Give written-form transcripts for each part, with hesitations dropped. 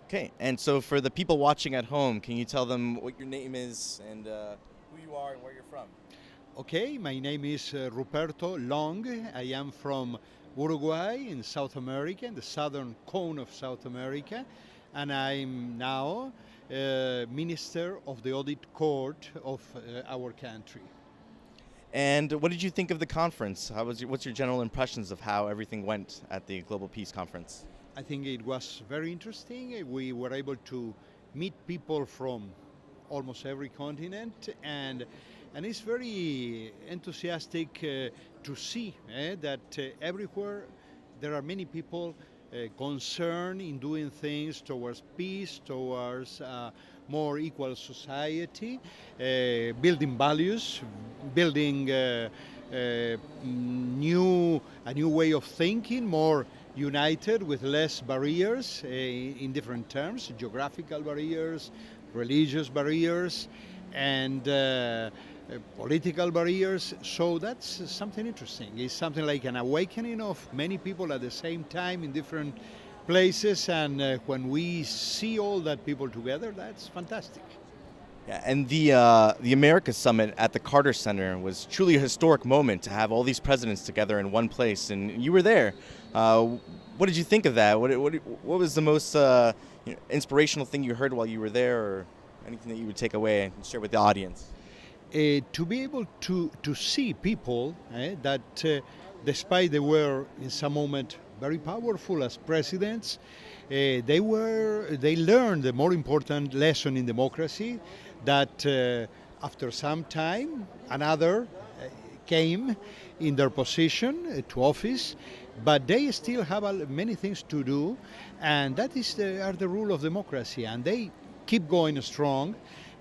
Okay, and so for the people watching at home, can you tell them what your name is and who you are and where you're from? Okay, my name is Ruperto Long. I am from Uruguay in South America, in the southern cone of South America, and I'm now Minister of the Audit Court of our country. And what did you think of the conference? What's your general impressions of how everything went at the Global Peace Conference? I think it was very interesting. We were able to meet people from almost every continent, and it's very enthusiastic to see that everywhere there are many people concerned in doing things towards peace, towards more equal society, building values, building a new way of thinking, more united with less barriers in different terms, geographical barriers, religious barriers, and political barriers. So that's something interesting. It's something like an awakening of many people at the same time in different places, and when we see all that people together, that's fantastic. Yeah, and the Americas Summit at the Carter Center was truly a historic moment to have all these presidents together in one place, and you were there. What did you think of that? What was the most inspirational thing you heard while you were there, or anything that you would take away and share with the audience? To be able to see people that despite they were in some moment very powerful as presidents, they learned the more important lesson in democracy, that after some time another came in their position to office, but they still have many things to do, and that is are the rule of democracy, and they keep going strong,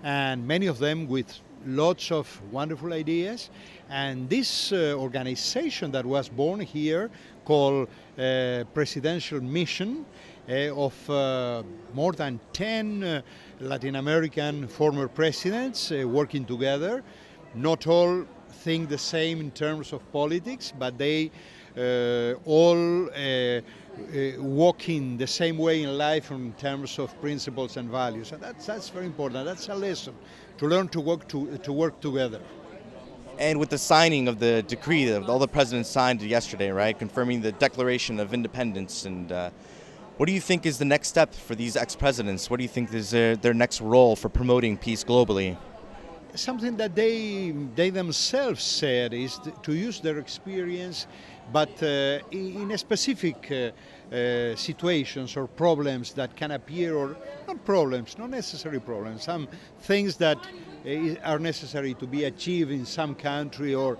and many of them with lots of wonderful ideas. And this organization that was born here, called Presidential Mission, of more than 10 Latin American former presidents working together. Not all think the same in terms of politics, but they all walking the same way in life in terms of principles and values. And that's very important. That's a lesson to learn to work together. And with the signing of the decree that all the presidents signed yesterday, right, confirming the Declaration of Independence, and what do you think is the next step for these ex-presidents? What do you think is their next role for promoting peace globally? Something that they themselves said is to use their experience, but in a specific situations or problems that can appear, or not problems, not necessary problems, some things that are necessary to be achieved in some country, or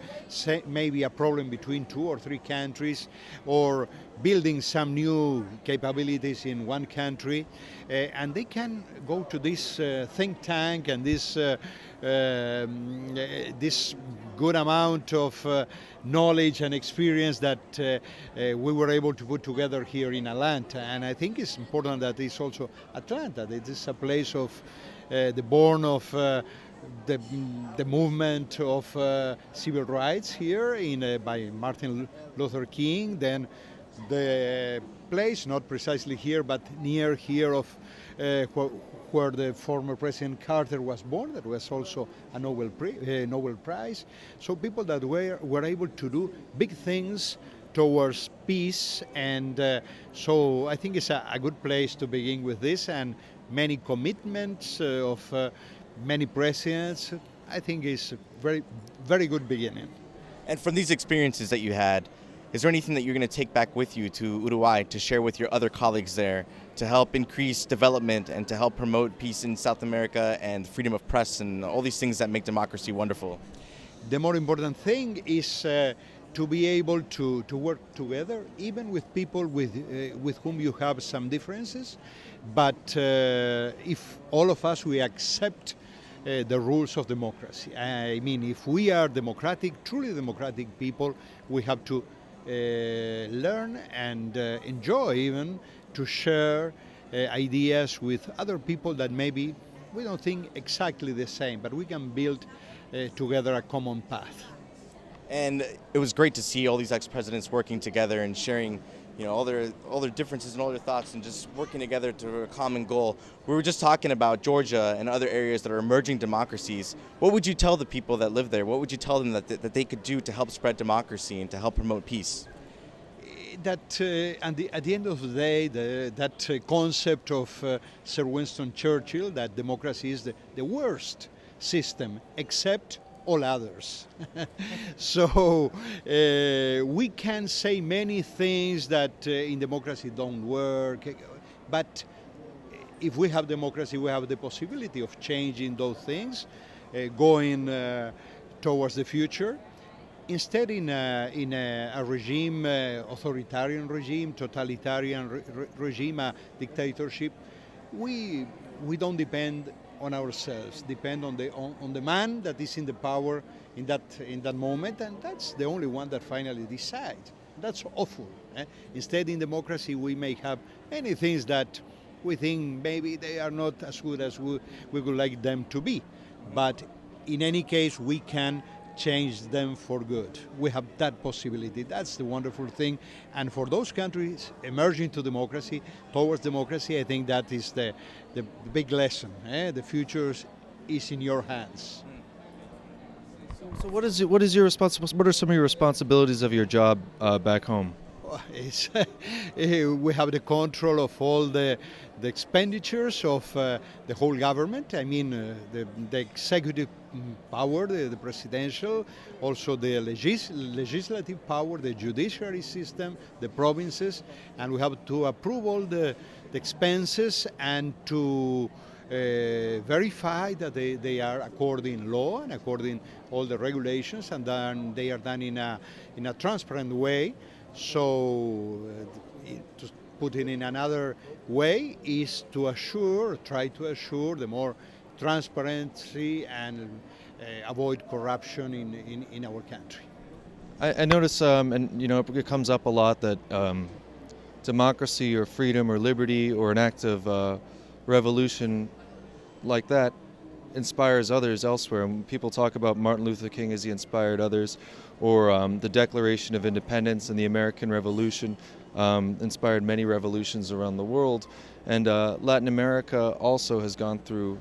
maybe a problem between two or three countries, or building some new capabilities in one country, and they can go to this think tank and this good amount of knowledge and experience that we were able to put together here in Atlanta. And I think it's important that it's also Atlanta. It is a place of the born of the movement of civil rights here by Martin Luther King. Then the place, not precisely here, but near here, of where the former President Carter was born. That was also a Nobel Prize. So people that were able to do big things towards peace, and so I think it's a good place to begin with this, and many commitments of many presidents. I think it's a very good beginning. And from these experiences that you had, is there anything that you're going to take back with you to Uruguay to share with your other colleagues there to help increase development and to help promote peace in South America and freedom of press and all these things that make democracy wonderful? The more important thing is to be able to work together, even with people with whom you have some differences. But if all of us, we accept the rules of democracy. I mean, if we are democratic, truly democratic people, we have to learn and enjoy even to share ideas with other people that maybe we don't think exactly the same, but we can build together a common path. And it was great to see all these ex-presidents working together and sharing all their differences and all their thoughts, and just working together to a common goal. We were just talking about Georgia and other areas that are emerging democracies. What would you tell the people that live there? What would you tell them that they could do to help spread democracy and to help promote peace? That at the end of the day, that concept of Sir Winston Churchill, that democracy is the worst system except all others. So we can say many things that in democracy don't work, but if we have democracy, we have the possibility of changing those things, going towards the future. Instead, in a regime, authoritarian regime, totalitarian regime, a dictatorship, we don't depend on ourselves. Depend on the man that is in the power in that moment, and that's the only one that finally decides. That's awful. Instead, in democracy, we may have many things that we think maybe they are not as good as we would like them to be, but in any case, we can change them for good. We have that possibility. That's the wonderful thing. And for those countries emerging to democracy, towards democracy, I think that is the big lesson. The future is in your hands. So what is your what are some of your responsibilities of your job back home? We have the control of all the expenditures of the whole government. I mean, the executive power, the presidential, also the legislative power, the judiciary system, the provinces, and we have to approve all the expenses and to verify that they are according law and according all the regulations, and then they are done in a transparent way. So, to put it in another way, is to try to assure the more transparency and avoid corruption in our country. I notice, and it comes up a lot that democracy or freedom or liberty or an act of revolution like that inspires others elsewhere. And people talk about Martin Luther King as he inspired others, or the Declaration of Independence and the American Revolution inspired many revolutions around the world. And Latin America also has gone through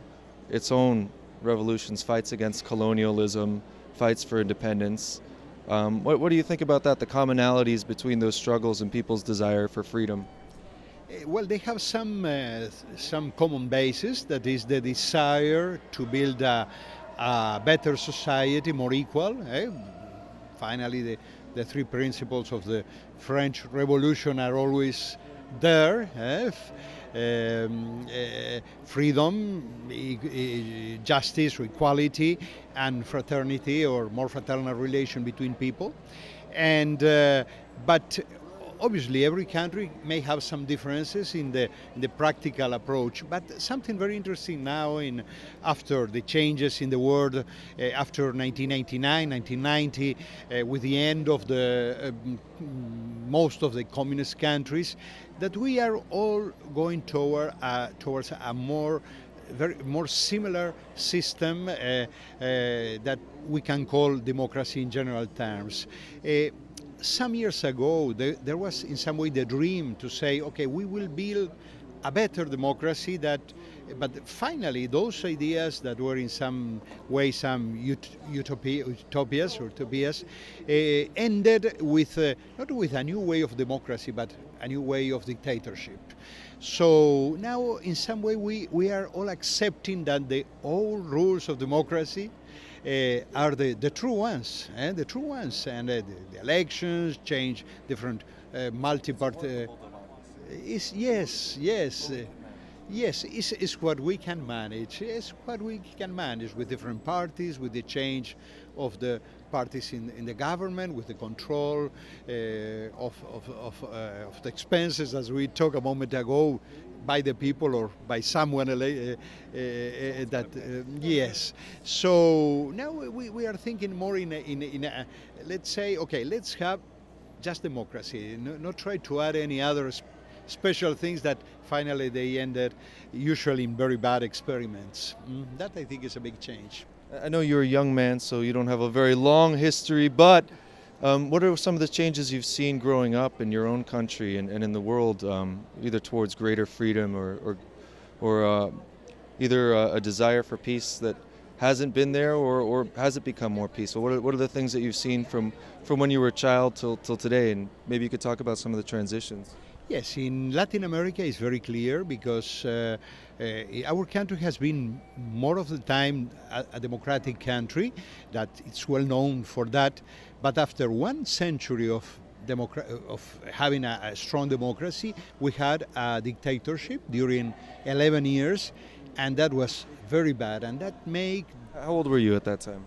its own revolutions, fights against colonialism, fights for independence. What do you think about that, the commonalities between those struggles and people's desire for freedom? Well, they have some common basis, that is the desire to build a better society, more equal. Finally, the three principles of the French Revolution are always there. Freedom, justice, equality, and fraternity, or more fraternal relation between people. And but obviously, every country may have some differences in the practical approach, but something very interesting now, after the changes in the world, after 1989, 1990, with the end of the most of the communist countries, that we are all going towards a more similar system that we can call democracy in general terms. Some years ago, there was in some way the dream to say, okay, we will build a better democracy but finally those ideas that were in some way some utopias ended with not with a new way of democracy, but a new way of dictatorship. So now in some way we are all accepting that the old rules of democracy are the true ones, and the elections change different multi-party. Yes, it's what we can manage. It's what we can manage with different parties, with the change of the parties in the government, with the control of the expenses, as we talked a moment ago, by the people or by someone yes. So now we are thinking more in a let's say, okay, let's have just democracy, not try to add any other special things that finally they ended usually in very bad experiments. That I think is a big change. I know you're a young man, so you don't have a very long history, but What are some of the changes you've seen growing up in your own country and in the world, either towards greater freedom or either a desire for peace that hasn't been there, or has it become more peaceful? What are the things that you've seen from when you were a child till today? And maybe you could talk about some of the transitions. Yes, in Latin America it's very clear because our country has been more of the time a democratic country, that it's well known for that. But after 1 century of having a strong democracy, we had a dictatorship during 11 years, and that was very bad. And that made How old were you at that time?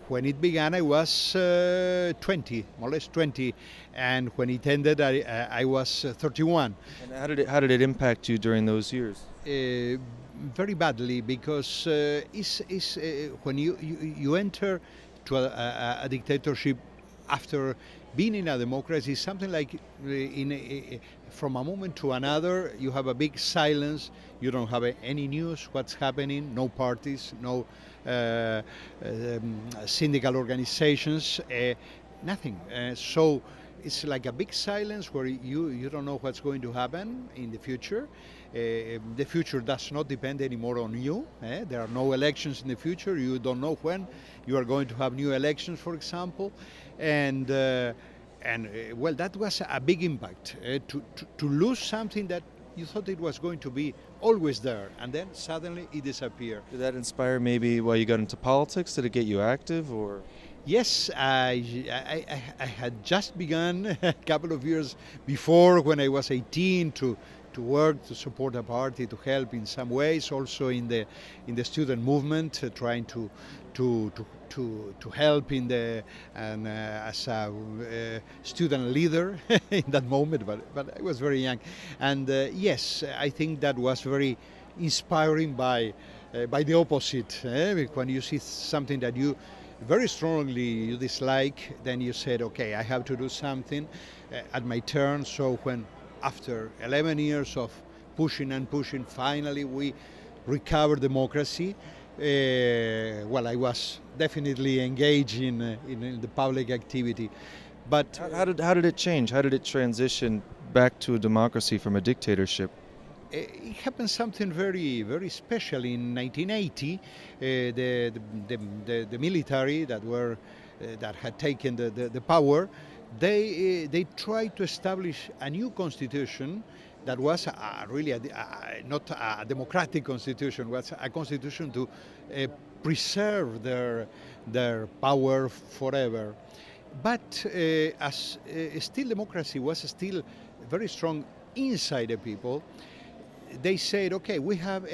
when it began, I was 20, more or less 20, and when it ended, I was 31. And how did it impact you during those years? Very badly, because when you enter to a dictatorship after being in a democracy, something like from a moment to another, you have a big silence. You don't have any news, what's happening, no parties, no syndical organizations, nothing. So it's like a big silence where you don't know what's going to happen in the future. The future does not depend anymore on you. There are no elections in the future. You don't know when you are going to have new elections, for example. And well, that was a big impact, to lose something that you thought it was going to be always there, and then suddenly it disappeared. Did that inspire maybe why you got into politics? Did it get you active, or? Yes, I had just begun a couple of years before, when I was 18, to work to support a party, to help in some ways, also in the student movement, trying to help in the as a student leader in that moment. But I was very young, and yes, I think that was very inspiring by the opposite. When you see something that you very strongly you dislike, then you said, okay, I have to do something at my turn. So when after 11 years of pushing and pushing, finally we recovered democracy. Well, I was definitely engaged in the public activity. But How did it change? How did it transition back to a democracy from a dictatorship? it happened something very, very special in 1980. The military that had taken the power, they tried to establish a new constitution that was really not a democratic constitution. Was a constitution to preserve their power forever. But as still democracy was still very strong inside the people, they said, okay, we have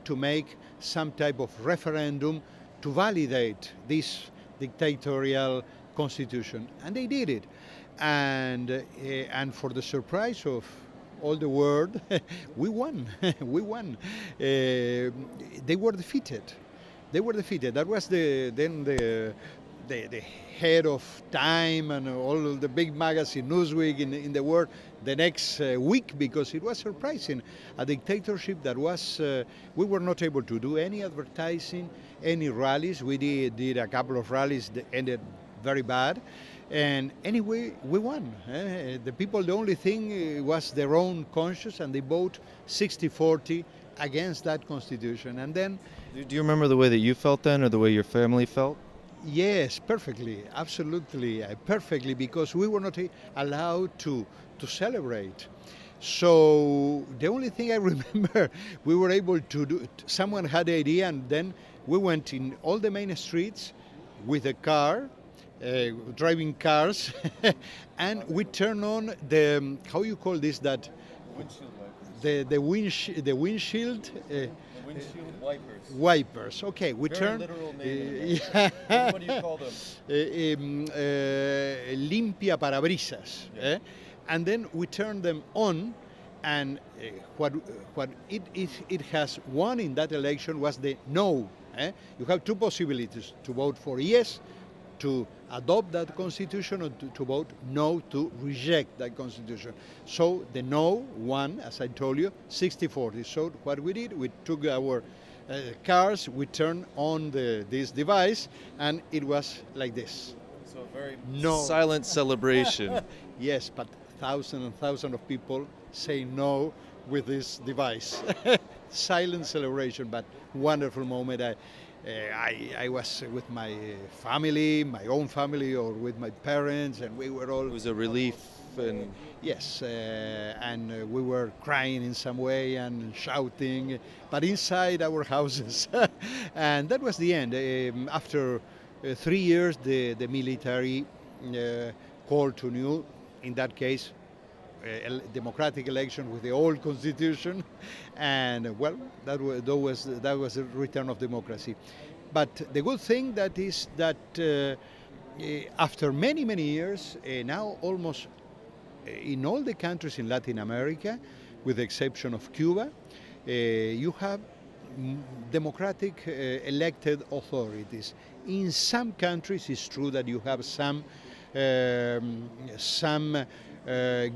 to make some type of referendum to validate this dictatorial constitution, and they did it. And for the surprise of all the world, we won. We won. They were defeated. They were defeated. That was the head of Time and all the big magazine, Newsweek in the world the next week, because it was surprising. A dictatorship that was, we were not able to do any advertising, any rallies. We did a couple of rallies that ended very bad. And anyway, we won. The people, the only thing was their own conscience, and they voted 60-40 against that constitution. And then... Do you remember the way that you felt then, or the way your family felt? Yes, perfectly, absolutely, perfectly, because we were not allowed to celebrate. So the only thing I remember, we were able to do, someone had the idea, and then we went in all the main streets with a car, driving cars, and we turned on the, how you call this, that? Windshield wipers. The windshield. Windshield wipers. Wipers. Okay, we Very turn. literal name. What do you call them? Limpia parabrisas. Yeah. And then we turn them on, and what it has won in that election was the no. You have two possibilities: to vote for yes, to adopt that constitution, or to vote no, to reject that constitution. So the no won, as I told you, 60-40. So what we did, we took our cars, we turned on this device, and it was like this. So a very No. silent celebration. Yes, but thousands and thousands of people say no with this device. Silent celebration, but wonderful moment. I was with my family, my own family, or with my parents, and we were all. It was a relief, and Yes, and we were crying in some way and shouting, but inside our houses. And that was the end. After 3 years, the military called to new, in that case, democratic election with the old constitution, and well, that was a return of democracy. But the good thing that is that after many years, now almost in all the countries in Latin America, with the exception of Cuba, you have democratic elected authorities. In some countries, it's true that you have some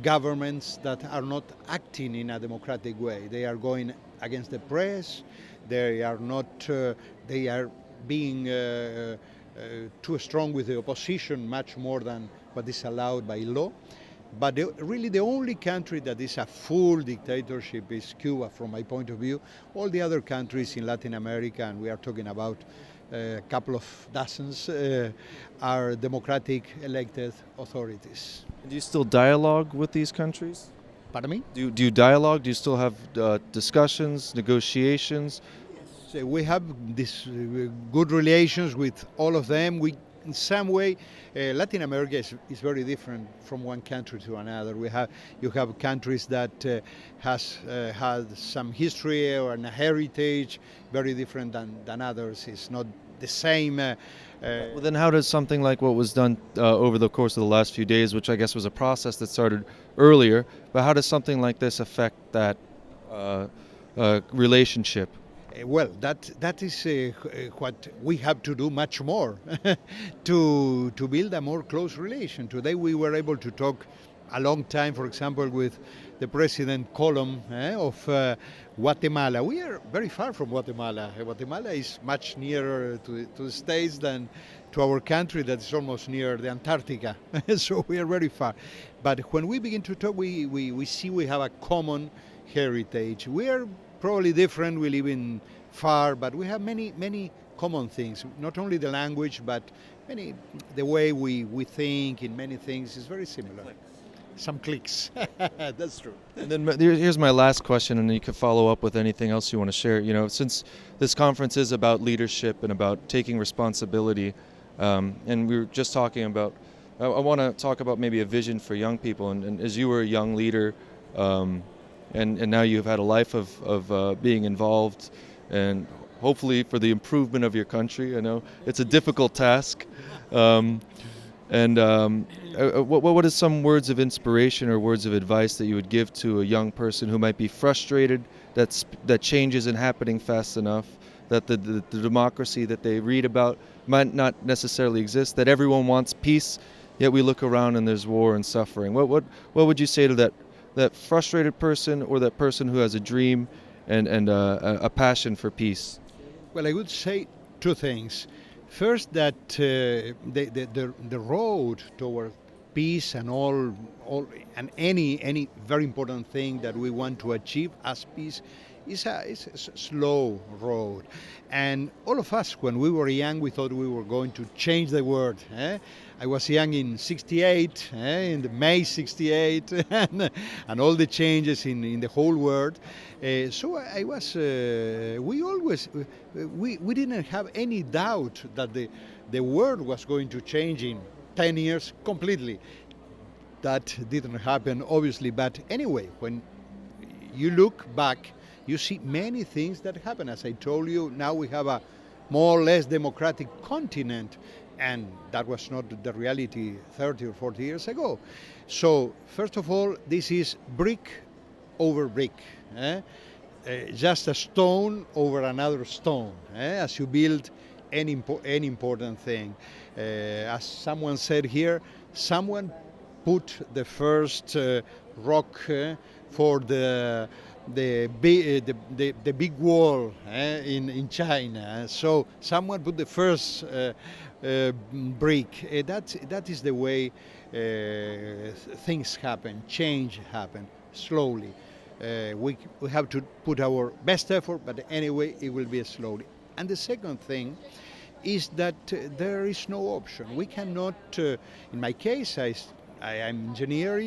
governments that are not acting in a democratic way. They are going against the press. They are not. They are being too strong with the opposition, much more than what is allowed by law. But really the only country that is a full dictatorship is Cuba, from my point of view. All the other countries in Latin America, and we are talking about a couple of dozens, are democratic elected authorities. do you still dialogue with these countries? Pardon me? Do you dialogue? Do you still have discussions, negotiations? So we have these good relations with all of them. We, in some way, Latin America is very different from one country to another. You have countries that has had some history or a heritage very different than others. It's not the same. Well, then how does something like what was done over the course of the last few days, which I guess was a process that started earlier, but how does something like this affect that relationship? Well, that is what we have to do much more to build a more close relation. Today we were able to talk a long time, for example, with the President Colom of Guatemala. We are very far from Guatemala. Guatemala is much nearer to the States than to our country that is almost near the Antarctica. So we are very far. But when we begin to talk, we see we have a common heritage. We are probably different, we live in far, but we have many common things. Not only the language, but the way we think in many things is very similar. Some clicks. That's true. And then here's my last question, and you can follow up with anything else you want to share. You know, since this conference is about leadership and about taking responsibility, and we were just talking about, I want to talk about maybe a vision for young people. And as you were a young leader, and now you've had a life of being involved, and hopefully for the improvement of your country. I know it's a difficult task. What is some words of inspiration or words of advice that you would give to a young person who might be frustrated that change isn't happening fast enough, that the democracy that they read about might not necessarily exist, that everyone wants peace, yet we look around and there's war and suffering? What would you say to that frustrated person, or that person who has a dream and a passion for peace? Well, I would say two things. First, that the road toward peace and all and any very important thing that we want to achieve as peace is a slow road. And all of us, when we were young, we thought we were going to change the world. I was young in '68, in the May '68, and all the changes in the whole world. So I was. We didn't have any doubt that the world was going to change in 10 years completely. That didn't happen, obviously. But anyway, when you look back, you see many things that happen. As I told you, now we have a more or less democratic continent, and that was not the reality 30 or 40 years ago. So, first of all, this is brick over brick. Just a stone over another stone, as you build any important thing. As someone said here, someone put the first rock for the the big wall in China. So someone put the first brick. That is the way things happen, change happen slowly. We have to put our best effort, but anyway, it will be slowly. And the second thing is that there is no option. We cannot. In my case, I am engineer.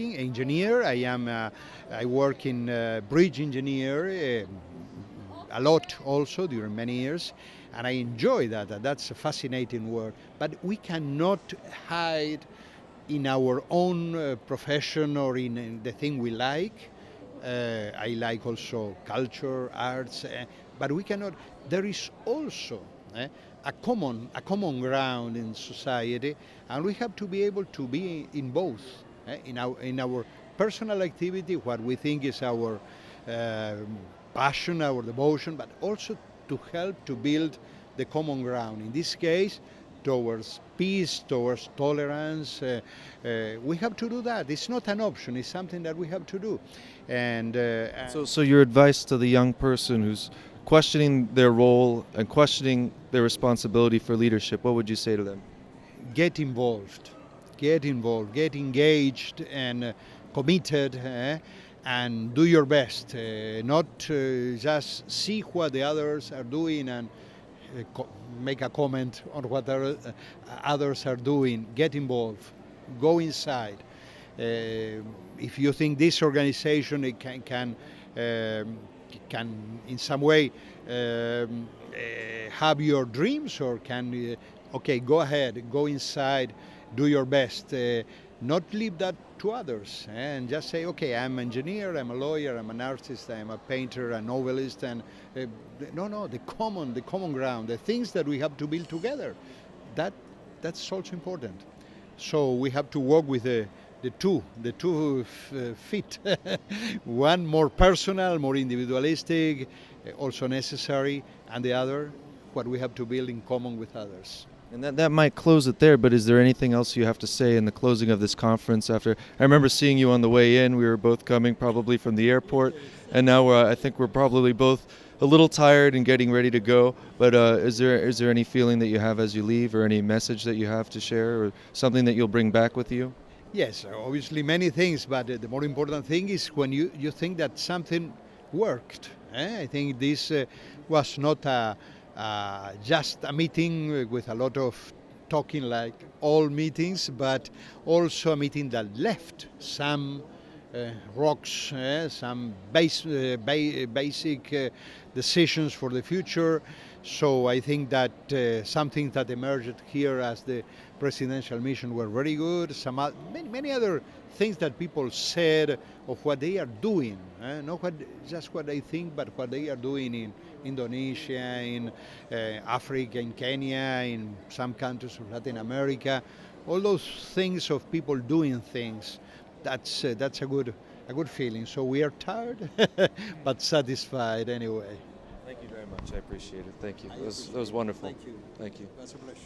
I work in bridge engineer a lot also during many years, and I enjoy that. That's a fascinating work. But we cannot hide in our own profession or in the thing we like. I like also culture, arts, but we cannot. There is also a common ground in society, and we have to be able to be in both. In our personal activity, what we think is our passion, our devotion, but also to help to build the common ground. In this case, towards peace, towards tolerance. We have to do that. It's not an option. It's something that we have to do. So your advice to the young person who's questioning their role and questioning their responsibility for leadership, what would you say to them? Get involved, get engaged and committed, and do your best. Not just see what the others are doing and make a comment on what others are doing. Get involved, go inside. If you think this organization it can in some way have your dreams, or can okay, go ahead, go inside, do your best. Not leave that to others, and just say, okay, I'm an engineer, I'm a lawyer, I'm an artist, I'm a painter, a novelist, and no, the common ground, the things that we have to build together. That's also important. So we have to work with the two feet. One more personal, more individualistic, also necessary, and the other, what we have to build in common with others. And that might close it there, but is there anything else you have to say in the closing of this conference? After I remember seeing you on the way in, we were both coming probably from the airport, and now I think we're probably both a little tired and getting ready to go. But is there any feeling that you have as you leave, or any message that you have to share, or something that you'll bring back with you? Yes, obviously many things, but the more important thing is when you think that something worked. I think this was not just a meeting with a lot of talking like all meetings, but also a meeting that left some rocks, some basic decisions for the future. So I think that some things that emerged here as the presidential mission were very good. Many other things that people said of what they are doing, not just what they think, but what they are doing in Indonesia, in Africa, in Kenya, in some countries of Latin America. All those things of people doing things. That's a good feeling. So we are tired, but satisfied anyway. Thank you very much. I appreciate it. Thank you. That was wonderful. Thank you. Thank you. That's a pleasure.